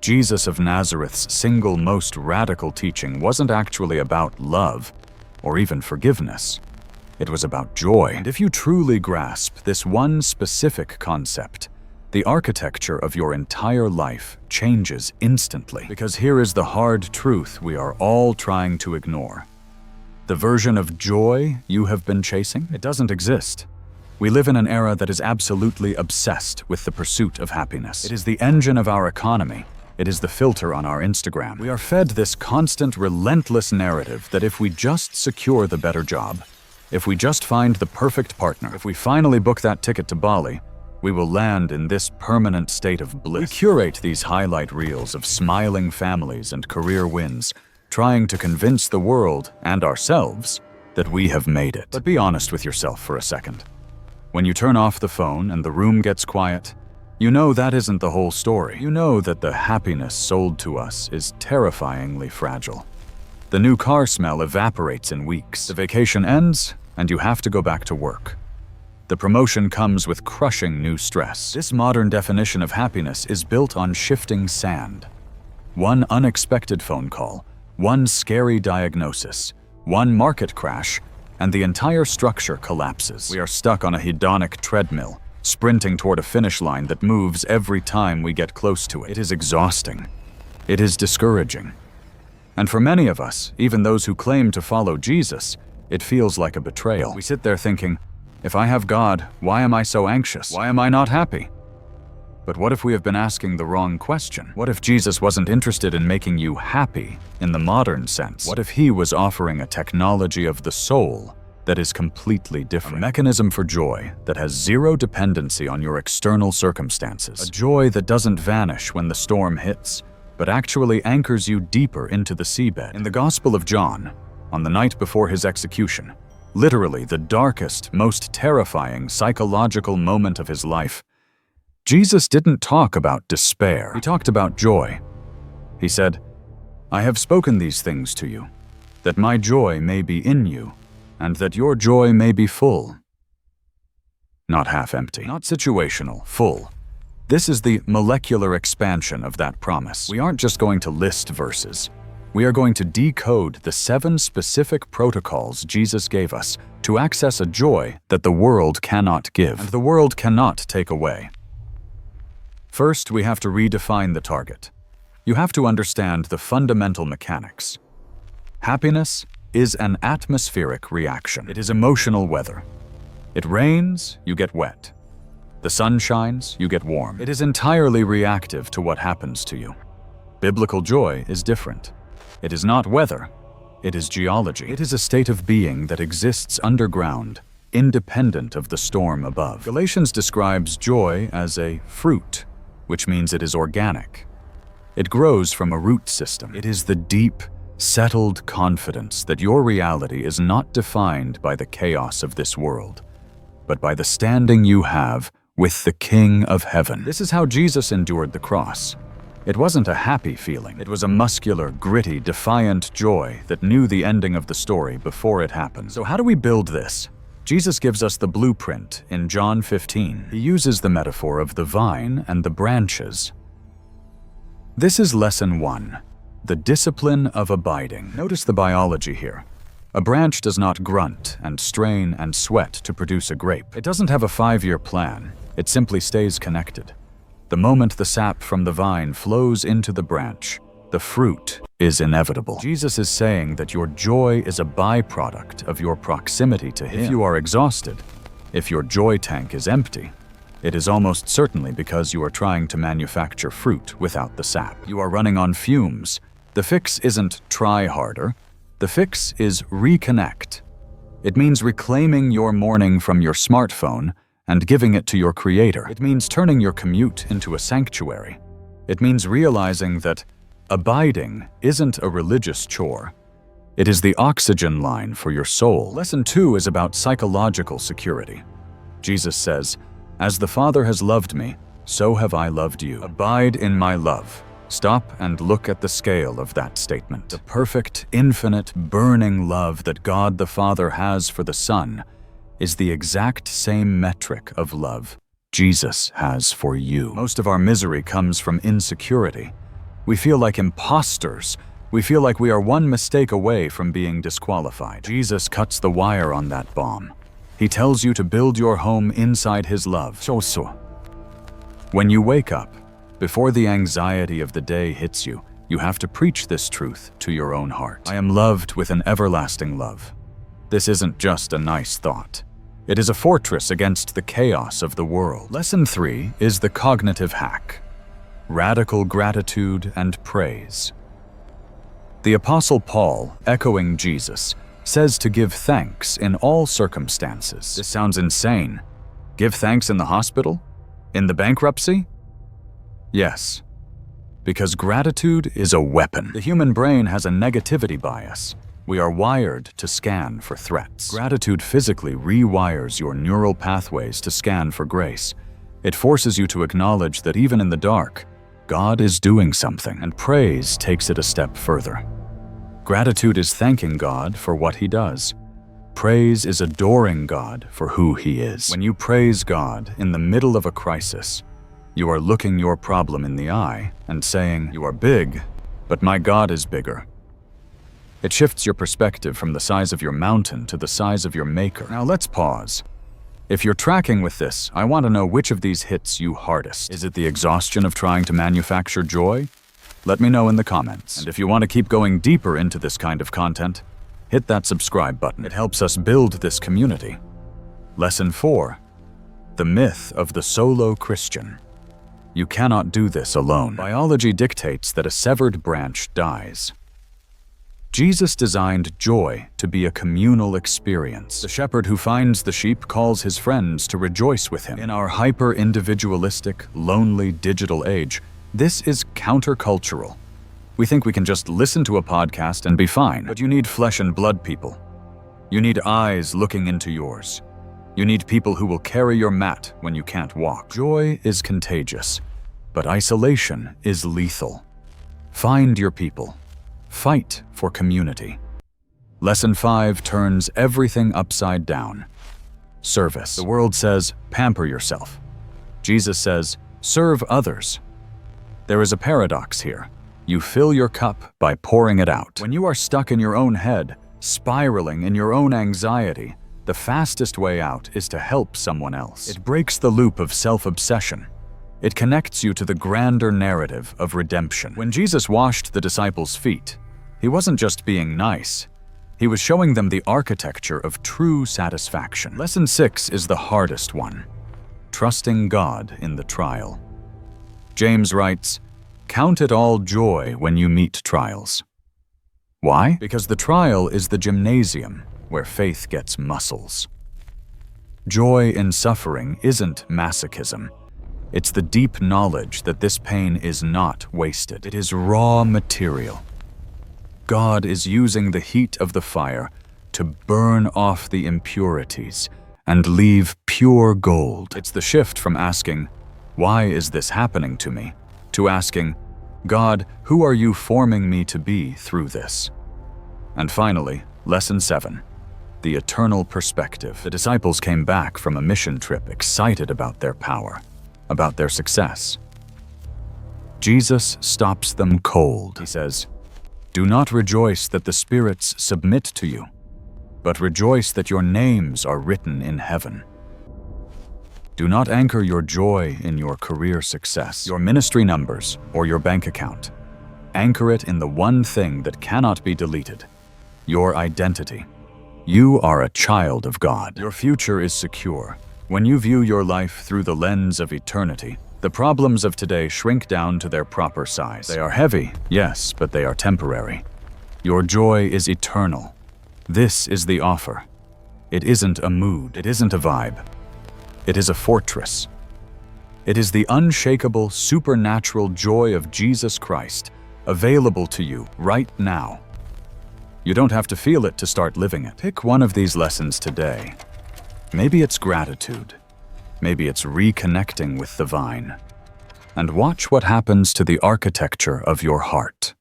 Jesus of Nazareth's single most radical teaching wasn't actually about love or even forgiveness. It was about joy. And if you truly grasp this one specific concept, the architecture of your entire life changes instantly. Because here is the hard truth we are all trying to ignore. The version of joy you have been chasing, it doesn't exist. We live in an era that is absolutely obsessed with the pursuit of happiness. It is the engine of our economy. It is the filter on our Instagram. We are fed this constant, relentless narrative that if we just secure the better job, if we just find the perfect partner, if we finally book that ticket to Bali, we will land in this permanent state of bliss. We curate these highlight reels of smiling families and career wins, trying to convince the world and ourselves that we have made it. But be honest with yourself for a second. When you turn off the phone and the room gets quiet, you know that isn't the whole story. You know that the happiness sold to us is terrifyingly fragile. The new car smell evaporates in weeks. The vacation ends, and you have to go back to work. The promotion comes with crushing new stress. This modern definition of happiness is built on shifting sand. One unexpected phone call, one scary diagnosis, one market crash, and the entire structure collapses. We are stuck on a hedonic treadmill, sprinting toward a finish line that moves every time we get close to it. It is exhausting. It is discouraging. And for many of us, even those who claim to follow Jesus, it feels like a betrayal. We sit there thinking, if I have God, why am I so anxious? Why am I not happy? But what if we have been asking the wrong question? What if Jesus wasn't interested in making you happy in the modern sense? What if he was offering a technology of the soul that is completely different? A mechanism for joy that has zero dependency on your external circumstances. A joy that doesn't vanish when the storm hits, but actually anchors you deeper into the seabed. In the Gospel of John, on the night before his execution, literally the darkest, most terrifying psychological moment of his life, Jesus didn't talk about despair. He talked about joy. He said, "I have spoken these things to you, that my joy may be in you, and that your joy may be full." Not half empty, not situational, full. This is the molecular expansion of that promise. We aren't just going to list verses. We are going to decode the 7 specific protocols Jesus gave us to access a joy that the world cannot give, and the world cannot take away. First, we have to redefine the target. You have to understand the fundamental mechanics. Happiness is an atmospheric reaction. It is emotional weather. It rains, you get wet. The sun shines, you get warm. It is entirely reactive to what happens to you. Biblical joy is different. It is not weather, it is geology. It is a state of being that exists underground, independent of the storm above. Galatians describes joy as a fruit, which means it is organic. It grows from a root system. It is the deep, settled confidence that your reality is not defined by the chaos of this world, but by the standing you have with the King of Heaven. This is how Jesus endured the cross. It wasn't a happy feeling. It was a muscular, gritty, defiant joy that knew the ending of the story before it happened. So how do we build this? Jesus gives us the blueprint in John 15. He uses the metaphor of the vine and the branches. This is lesson 1, the discipline of abiding. Notice the biology here. A branch does not grunt and strain and sweat to produce a grape. It doesn't have a 5-year plan. It simply stays connected. The moment the sap from the vine flows into the branch, the fruit is inevitable. Jesus is saying that your joy is a byproduct of your proximity to him. If you are exhausted, if your joy tank is empty, it is almost certainly because you are trying to manufacture fruit without the sap. You are running on fumes. The fix isn't try harder. The fix is reconnect. It means reclaiming your morning from your smartphone and giving it to your Creator. It means turning your commute into a sanctuary. It means realizing that abiding isn't a religious chore. It is the oxygen line for your soul. Lesson 2 is about psychological security. Jesus says, "As the Father has loved me, so have I loved you. Abide in my love." Stop and look at the scale of that statement. The perfect, infinite, burning love that God the Father has for the Son is the exact same metric of love Jesus has for you. Most of our misery comes from insecurity. We feel like imposters. We feel like we are one mistake away from being disqualified. Jesus cuts the wire on that bomb. He tells you to build your home inside his love. When you wake up, before the anxiety of the day hits you, you have to preach this truth to your own heart. I am loved with an everlasting love. This isn't just a nice thought. It is a fortress against the chaos of the world. Lesson 3 is the cognitive hack: radical gratitude and praise. The Apostle Paul, echoing Jesus, says to give thanks in all circumstances. This sounds insane. Give thanks in the hospital? In the bankruptcy? Yes, because gratitude is a weapon. The human brain has a negativity bias. We are wired to scan for threats. Gratitude physically rewires your neural pathways to scan for grace. It forces you to acknowledge that even in the dark, God is doing something, and praise takes it a step further. Gratitude is thanking God for what he does. Praise is adoring God for who he is. When you praise God in the middle of a crisis, you are looking your problem in the eye and saying, "You are big, but my God is bigger." It shifts your perspective from the size of your mountain to the size of your maker. Now let's pause. If you're tracking with this, I want to know which of these hits you hardest. Is it the exhaustion of trying to manufacture joy? Let me know in the comments. And if you want to keep going deeper into this kind of content, hit that subscribe button. It helps us build this community. Lesson 4: the myth of the solo Christian. You cannot do this alone. Biology dictates that a severed branch dies. Jesus designed joy to be a communal experience. The shepherd who finds the sheep calls his friends to rejoice with him. In our hyper-individualistic, lonely digital age, this is countercultural. We think we can just listen to a podcast and be fine, but you need flesh and blood people. You need eyes looking into yours. You need people who will carry your mat when you can't walk. Joy is contagious, but isolation is lethal. Find your people. Fight for community. Lesson 5 turns everything upside down. Service. The world says, pamper yourself. Jesus says, serve others. There is a paradox here. You fill your cup by pouring it out. When you are stuck in your own head, spiraling in your own anxiety, the fastest way out is to help someone else. It breaks the loop of self-obsession. It connects you to the grander narrative of redemption. When Jesus washed the disciples' feet, he wasn't just being nice. He was showing them the architecture of true satisfaction. Lesson 6 is the hardest one: trusting God in the trial. James writes, "Count it all joy when you meet trials." Why? Because the trial is the gymnasium where faith gets muscles. Joy in suffering isn't masochism. It's the deep knowledge that this pain is not wasted. It is raw material. God is using the heat of the fire to burn off the impurities and leave pure gold. It's the shift from asking, "Why is this happening to me?" to asking, "God, who are you forming me to be through this?" And finally, Lesson 7, the eternal perspective. The disciples came back from a mission trip excited about their power, about their success. Jesus stops them cold. He says, "Do not rejoice that the spirits submit to you, but rejoice that your names are written in heaven." Do not anchor your joy in your career success, your ministry numbers, or your bank account. Anchor it in the one thing that cannot be deleted: your identity. You are a child of God. Your future is secure. When you view your life through the lens of eternity, the problems of today shrink down to their proper size. They are heavy, yes, but they are temporary. Your joy is eternal. This is the offer. It isn't a mood. It isn't a vibe. It is a fortress. It is the unshakable, supernatural joy of Jesus Christ, available to you right now. You don't have to feel it to start living it. Pick one of these lessons today. Maybe it's gratitude. Maybe it's reconnecting with the vine. And watch what happens to the architecture of your heart.